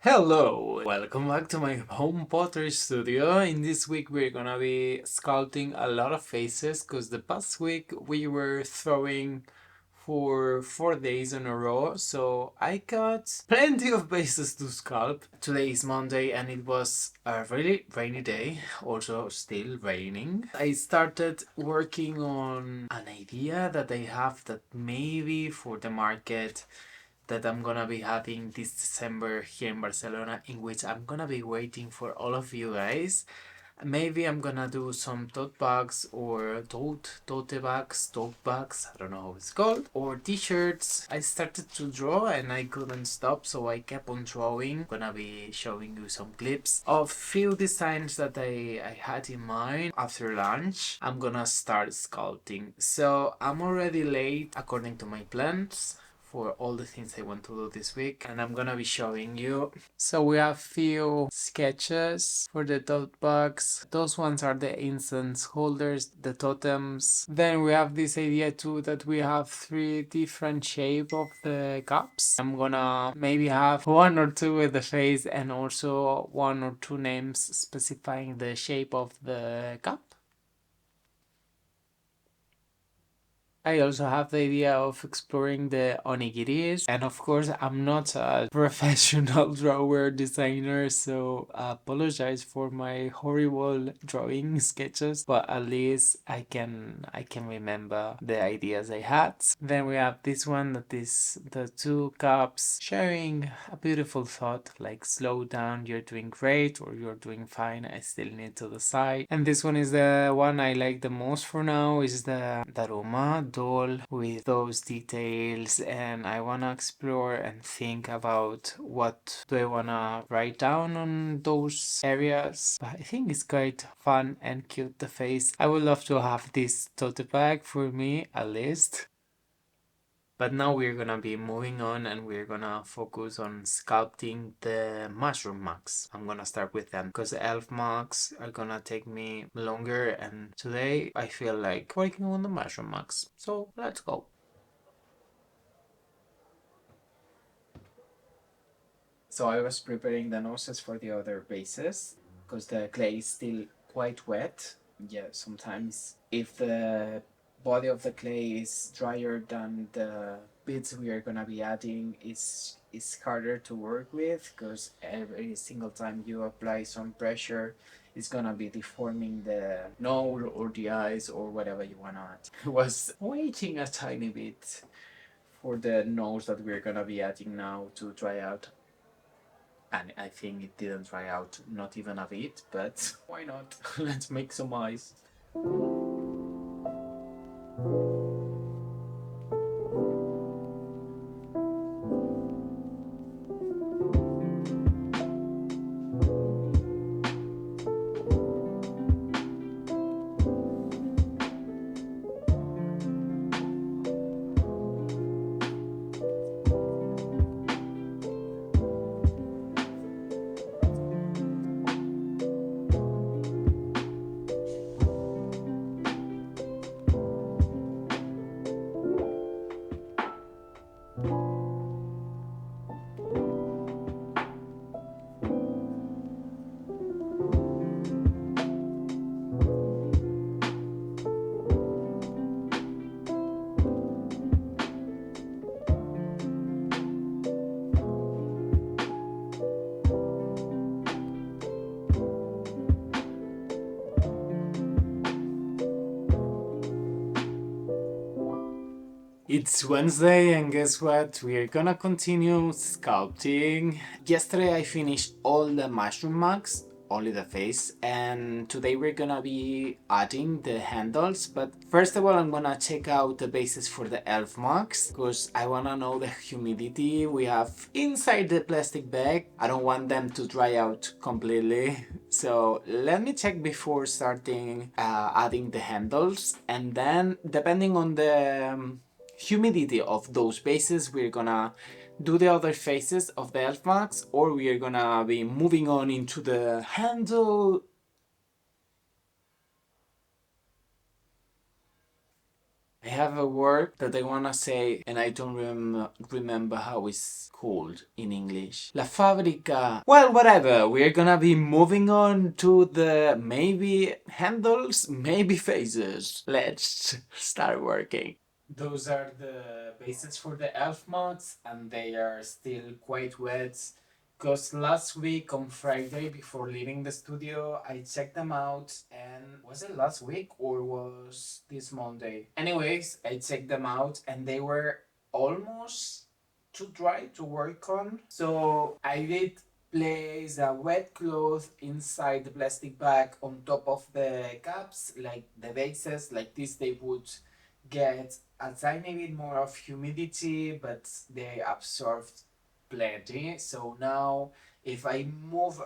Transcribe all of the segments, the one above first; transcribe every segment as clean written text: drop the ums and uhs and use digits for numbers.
Hello, welcome back to my home pottery studio. In this week we're gonna be sculpting a lot of faces because the past week we were throwing for 4 days in a row, so I got plenty of faces to sculpt. Today is Monday and it was a really rainy day, also still raining. I started working on an idea that I have that maybe for the market that I'm gonna be having this December here in Barcelona, in which I'm gonna be waiting for all of you guys. Maybe I'm gonna do some tote bags or tote bags, I don't know how it's called, or t-shirts. I started to draw and I couldn't stop, so I kept on drawing. I'm gonna be showing you some clips of few designs that I had in mind. After lunch, I'm gonna start sculpting. So I'm already late according to my plans for all the things I want to do this week, and I'm gonna be showing you. So we have few sketches for the tote bags. Those ones are the incense holders, the totems. Then we have this idea too that we have three different shape of the cups. I'm gonna maybe have one or two with the face and also one or two names specifying the shape of the cup. I also have the idea of exploring the onigiris, and of course I'm not a professional drawer designer, so I apologize for my horrible drawing sketches, but at least I can remember the ideas I had. Then we have this one that is the two cups sharing a beautiful thought like slow down, you're doing great, or you're doing fine, I still need to decide. And this one is the one I like the most for now, is the Daruma doll with those details, and I wanna explore and think about what do I wanna write down on those areas. But I think it's quite fun and cute, the face. I would love to have this tote bag for me at least. But now we're gonna be moving on and we're gonna focus on sculpting the mushroom mugs. I'm gonna start with them because the elf mugs are gonna take me longer, and today I feel like working on the mushroom mugs. So let's go. So I was preparing the noses for the other bases because the clay is still quite wet. Yeah, sometimes if the body of the clay is drier than the bits we are gonna be adding, is harder to work with because every single time you apply some pressure, it's gonna be deforming the nose or the eyes or whatever you wanna add. I was waiting a tiny bit for the nose that we're gonna be adding now to dry out, and I think it didn't dry out not even a bit, but why not? Let's make some ice. It's Wednesday, and guess what? We're gonna continue sculpting. Yesterday I finished all the mushroom mugs, only the face, and today we're gonna be adding the handles. But first of all, I'm gonna check out the bases for the elf mugs because I wanna know the humidity we have inside the plastic bag. I don't want them to dry out completely. So let me check before starting adding the handles, and then depending on the humidity of those bases, we're gonna do the other faces of the elf marks, or we are gonna be moving on into the handle. I have a word that I wanna say and I don't remember how it's called in English. La fábrica. Well, whatever. We're gonna be moving on to the maybe handles, maybe faces. Let's start working. Those are the bases for the elf mods, and they are still quite wet. Because last week on Friday before leaving the studio, I checked them out, and was it last week or was this Monday? Anyways, I checked them out and they were almost too dry to work on. So I did place a wet cloth inside the plastic bag on top of the caps, like the bases, like this they would get a tiny bit more of humidity, but they absorbed plenty. So now if I move,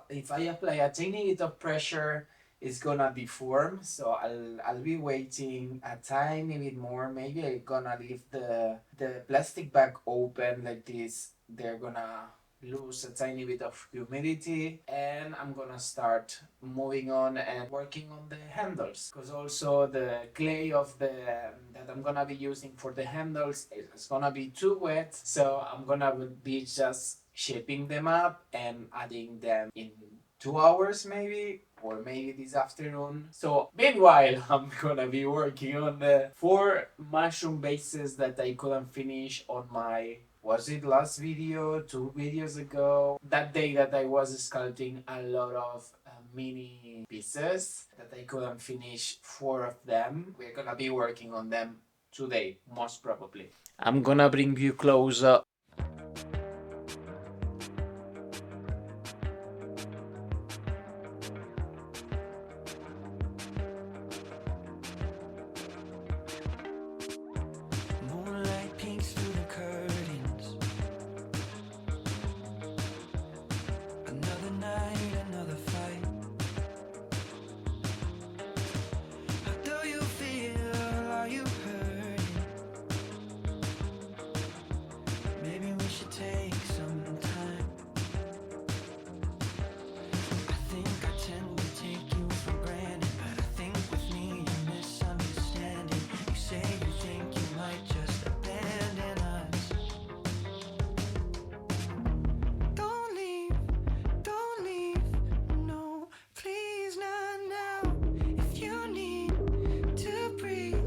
if I apply a tiny bit of pressure, it's gonna deform. So I'll be waiting a tiny bit more. Maybe I'm gonna leave the plastic bag open like this. They're gonna lose a tiny bit of humidity, and I'm gonna start moving on and working on the handles, because also the clay of the that I'm gonna be using for the handles is gonna be too wet, so I'm gonna be just shaping them up and adding them in 2 hours maybe, or maybe this afternoon. So meanwhile, I'm gonna be working on the 4 mushroom bases that I couldn't finish on my, was it last video, 2 videos ago? That day that I was sculpting a lot of mini pieces that I couldn't finish 4 of them. We're gonna be working on them today, most probably. I'm gonna bring you closer. Moonlight peeks through the curtains. Another night, another fight. How do you feel? Are you hurting? Maybe we should take some time. I think I tend to take you for granted, but I think with me you're misunderstanding. You say you think you might just abandon us. Don't leave, no, please not now. If you need to breathe,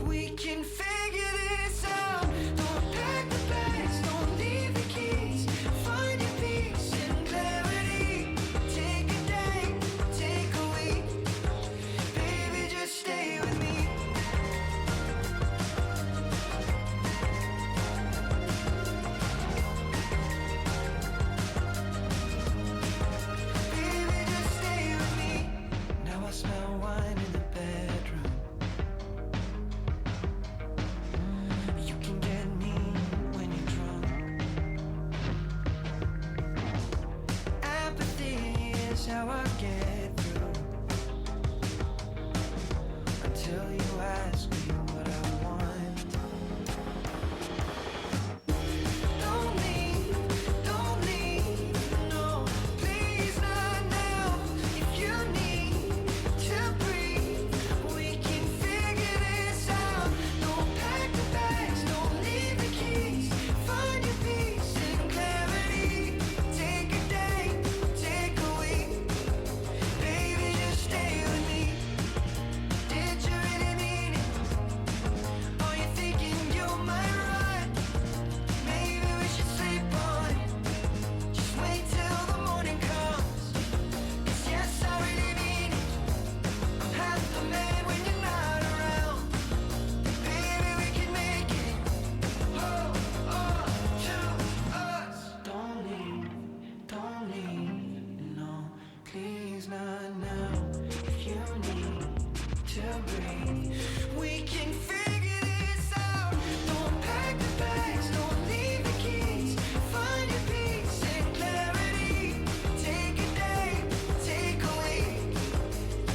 we can figure this out. Don't pack the bags, don't leave the keys. Find your peace and clarity. Take a day, take a week. Baby, just stay with me. Baby, just stay with me. Now I smell wine in the bedroom. You can get mean when you're drunk. Apathy is how I get through. Until you ask me what I want. Don't leave, no, please not now. If you need to breathe, we can figure this out. Don't pack the bags, don't leave the keys. Find your peace and clarity. Take a day, take a week. Baby, just stay with me. Did you really mean it? Are you thinking you might run? Maybe we should sleep on it. Just wait till the morning comes. 'Cause yes, I really mean it. I'm half the man when you're not around. Baby, we can make it. Oh, to us. Don't leave, no, please not now. If you need to breathe, we can figure this out. Don't pack the bags, don't leave the keys. Find your peace and clarity. Take a day, take a week.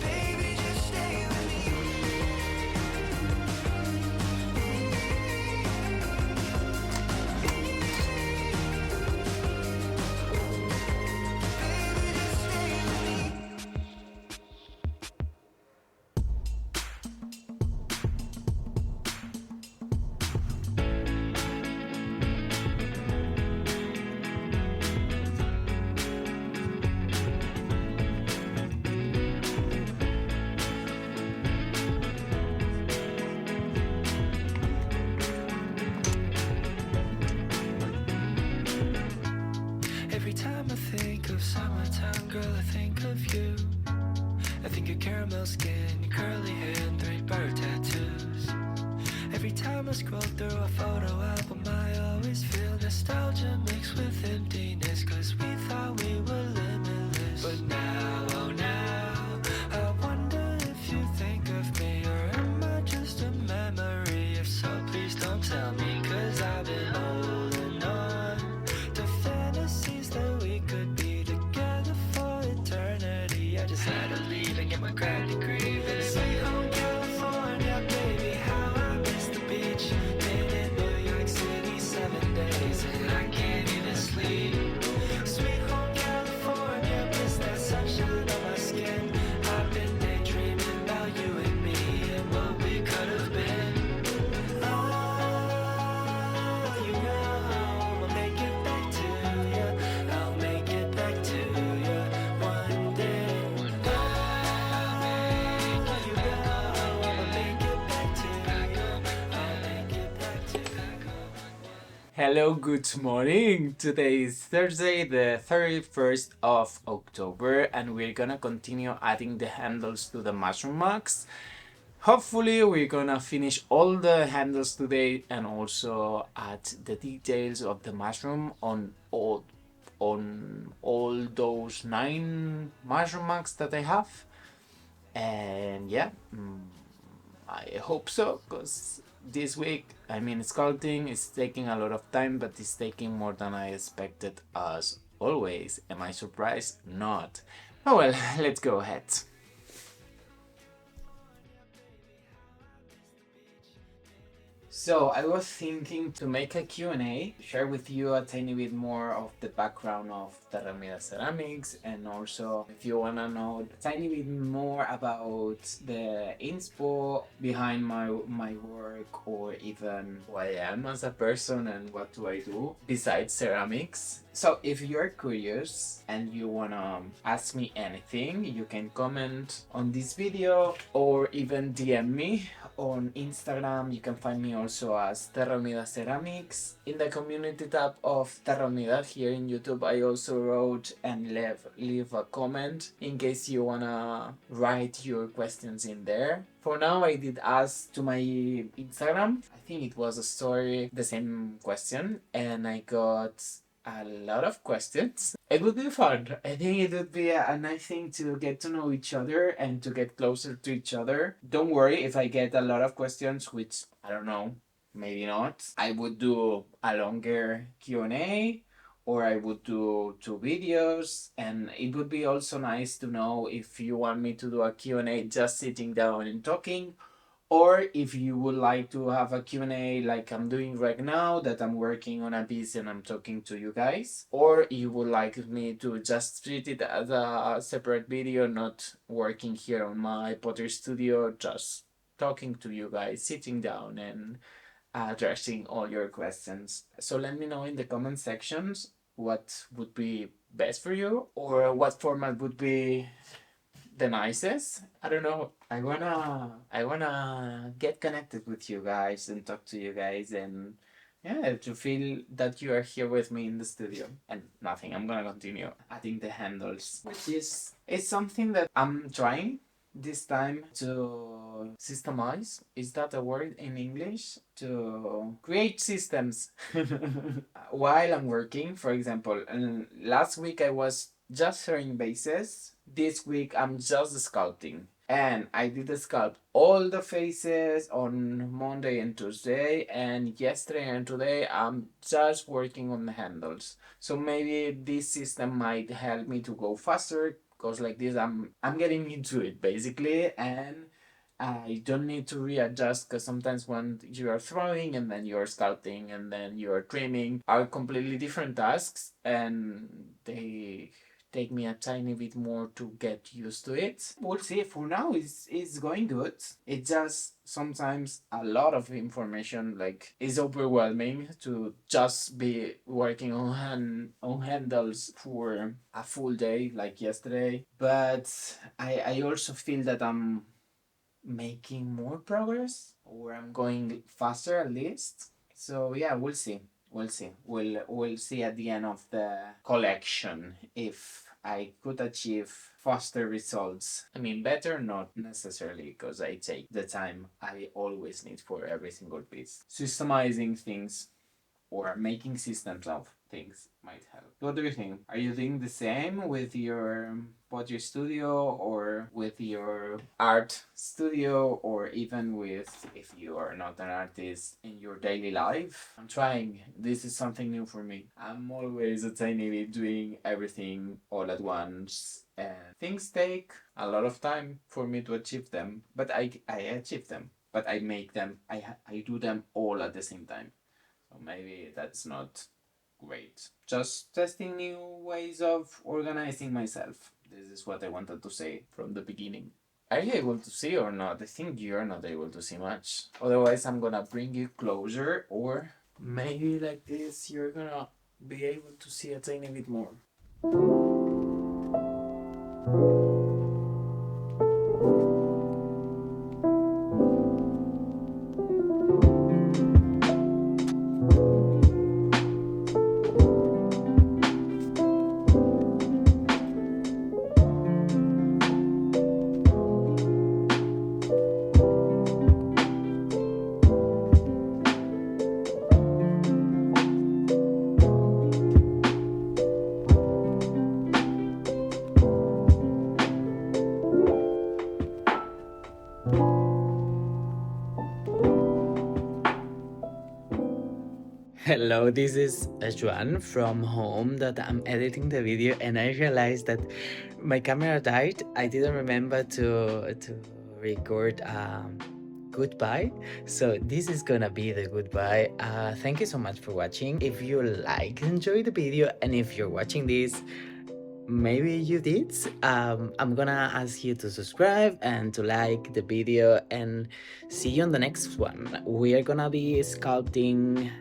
Baby, just stay with me. Baby, just stay with me. Every time I think of summertime, girl, I think of you. I think of caramel skin, your curly hair, and 3 bird tattoos. Every time I scroll through a photo album, I always feel nostalgia mixed with emptiness, 'cause we thought we were limitless. But now, oh now, I wonder if you think of me, or am I just a memory? If so, please don't tell me, 'cause I've been holding on to fantasies that we could be together for eternity. I just had to leave and get my grad degree. Sweet home California, baby, how I miss the beach. Been in New York City 7 days and I can't even sleep. Sweet home California, miss that sunshine on my skin. I've been daydreaming about you and me and what we could have been. Oh, you know I'll make it back to you. I'll make it back to you one day. Oh, you know I'll make it back to you. I'll make it back to you. Hello, good morning. Today is Thursday, the 31st of October, and we're gonna continue adding the handles to the mushroom mugs. Hopefully, we're gonna finish all the handles today and also add the details of the mushroom on all those 9 mushroom mugs that I have. And yeah, I hope so, because this week, sculpting is taking a lot of time, but it's taking more than I expected, as always. Am I surprised? Not. Oh well, let's go ahead. So I was thinking to make a Q&A, share with you a tiny bit more of the background of Durama Ceramics, and also if you wanna know a tiny bit more about the inspo behind my work, or even who I am as a person and what do I do besides ceramics. So if you're curious and you wanna ask me anything, you can comment on this video or even DM me on Instagram. You can find me also as Durama Ceramics. In the community tab of Durama here in YouTube, I also wrote and leave a comment in case you wanna write your questions in there. For now, I did ask to my Instagram. I think it was a story, the same question, and I got a lot of questions. It would be fun. I think it would be a nice thing to get to know each other and to get closer to each other. Don't worry if I get a lot of questions, which I don't know, maybe not. I would do a longer Q&A, or I would do 2 videos, and it would be also nice to know if you want me to do a Q&A just sitting down and talking, or if you would like to have a Q&A like I'm doing right now, that I'm working on a piece and I'm talking to you guys. Or you would like me to just treat it as a separate video, not working here on my pottery studio, just talking to you guys, sitting down and addressing all your questions. So let me know in the comment sections what would be best for you, or what format would be the nicest. I don't know. I wanna get connected with you guys and talk to you guys, and yeah, to feel that you are here with me in the studio. And nothing. I'm gonna continue adding the handles, which is it's something that I'm trying this time to systemize. Is that a word in English? To create systems while I'm working. For example, last week I was just showing bases. This week I'm just sculpting. And I did sculpt all the faces on Monday and Tuesday, and yesterday and today I'm just working on the handles. So maybe this system might help me to go faster, because like this I'm getting into it basically, and I don't need to readjust, because sometimes when you are throwing and then you're sculpting and then you're trimming are completely different tasks, and they take me a tiny bit more to get used to it. We'll see. For now, it's going good. It's just sometimes a lot of information, like is overwhelming to just be working on handles for a full day like yesterday. But I also feel that I'm making more progress, or I'm going faster at least. So yeah, we'll see. we'll see. We'll see at the end of the collection if I could achieve faster results. I mean, better, not necessarily, because I take the time I always need for every single piece. Systemizing things or making systems of things might help. What do you think? Are you doing the same with your pottery studio or with your art studio, or even with, if you are not an artist, in your daily life? I'm trying. This is something new for me. I'm always a tiny bit doing everything all at once, and things take a lot of time for me to achieve them, but I achieve them. But I make them, I do them all at the same time. So maybe that's not great. Just testing new ways of organizing myself. This is what I wanted to say from the beginning. Are you able to see or not? I think you're not able to see much. Otherwise, I'm gonna bring you closer, or maybe like this, you're gonna be able to see a tiny bit more. Hello, this is Juan from home that I'm editing the video, and I realized that my camera died. I didn't remember to record goodbye, so this is gonna be the goodbye. Thank you so much for watching. If you enjoy the video, and if you're watching this, maybe you did, I'm gonna ask you to subscribe and to like the video, and see you on the next one. We are gonna be sculpting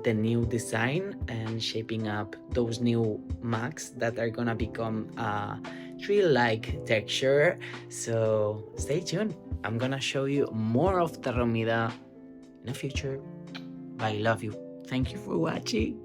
the new design and shaping up those new mugs that are gonna become a tree-like texture. So stay tuned. I'm gonna show you more of the Romida in the future. I love you. Thank you for watching.